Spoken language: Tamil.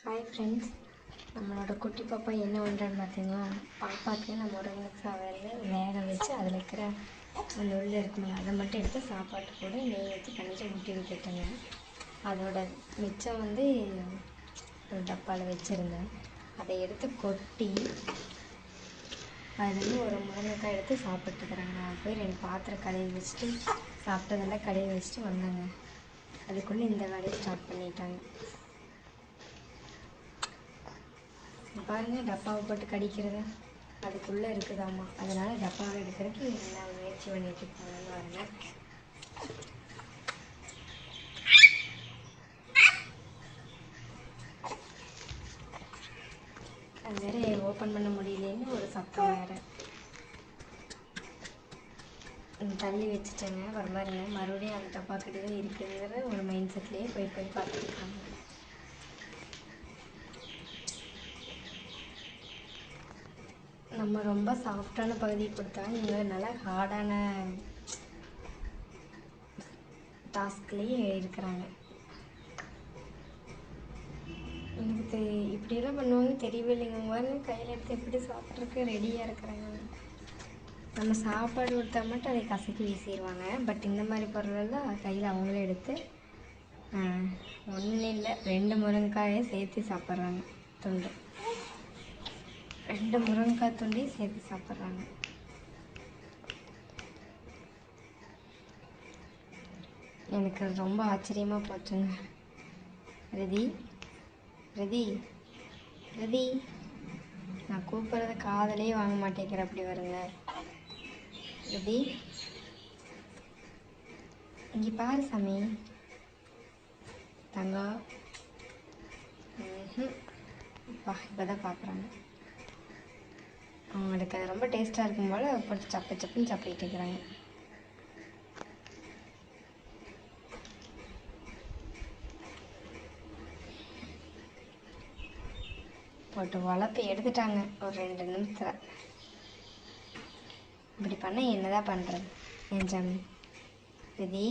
ஹாய் ஃப்ரெண்ட்ஸ், நம்மளோட குட்டி பாப்பா என்ன பண்ணுறான்னு பார்த்தீங்கன்னா, பாப்பாவுக்கு நான் முருங்கைக்காய் வேக வச்சு அதில் இருக்கிற அந்த உள்ள இருக்குங்க அதை மட்டும் எடுத்து சாப்பாட்டு கூட நெய் வச்சு கொஞ்சம் ஊட்டி விட்டுட்டேங்க. அதோட மிச்சம் ஒரு டப்பாவில் வச்சுருந்தேன். அதை எடுத்து கொட்டி அதுலேருந்து ஒரு முருங்கைக்காய் எடுத்து சாப்பிட்டுக்கிறேங்க. நான் போய் 2 பாத்திரம் கழுவி வச்சுட்டு சாப்பிட்டதெல்லாம் கழுவி வச்சுட்டு வந்தேங்க. அதுக்குள்ளே இந்த வேலையை ஸ்டார்ட் பண்ணிட்டாங்க. பாருங்கள், டப்பாவை போட்டு கடிக்கிறது அதுக்குள்ளே இருக்குதாம்மா. அதனால் டப்பாவை எடுக்கிறதுக்கு நான் முயற்சி பண்ணிட்டு இருக்காங்கன்னு பாருங்க. அது வேறு ஓப்பன் பண்ண முடியலேன்னு ஒரு சத்தம் வேறு. தள்ளி வச்சுட்டேங்க. ஒரு மாதிரிங்க மறுபடியும் அந்த டப்பா கிட்டே தான் இருக்குதுங்கிற ஒரு மைண்ட் செட்லேயே போய் பார்த்துருக்காங்க. நம்ம ரொம்ப சாஃப்டான பகுதி கொடுத்தா இவங்க நல்லா ஹார்டான டாஸ்க்லேயே இருக்கிறாங்க. எனக்கு இப்படியெல்லாம் பண்ணுவாங்கன்னு தெரியவே இல்லைங்க. பாருங்க, கையில் எடுத்து எப்படி சாப்பிட்றதுக்கு ரெடியாக இருக்கிறாங்க. நம்ம சாப்பாடு கொடுத்தா மட்டும் அதை கசக்கி வீசிடுவாங்க. பட் இந்த மாதிரி பொருளெல்லாம் கையில் அவங்களே எடுத்து ஒன்றும் இல்லை 2 முருங்கைக்காயை சேர்த்து சாப்பிட்றாங்க. துண்டு 2 முருங்கைக்காய் துண்டையும் சேர்த்து சாப்பிட்றாங்க. எனக்கு ரொம்ப ஆச்சரியமாக போச்சுங்க. ரதி ரதி ரதி, நான் கூப்பிட்றத காதலே வாங்க மாட்டேங்கிற. அப்படி வருங்க ரதி, இங்கே பாரு சாமி தங்கம். இப்போ தான் பார்க்குறாங்க. அவங்களுக்கு அது ரொம்ப டேஸ்ட்டாக இருக்கும் போல் போட்டு சப்புன்னு சாப்பிட்டு இருக்கிறாங்க. போட்டு வளர்ப்பு எடுத்துட்டாங்க ஒரு 2 நிமிஷத்தில். இப்படி பண்ண என்னதான் பண்ணுறது என் ஜாமி ரதி?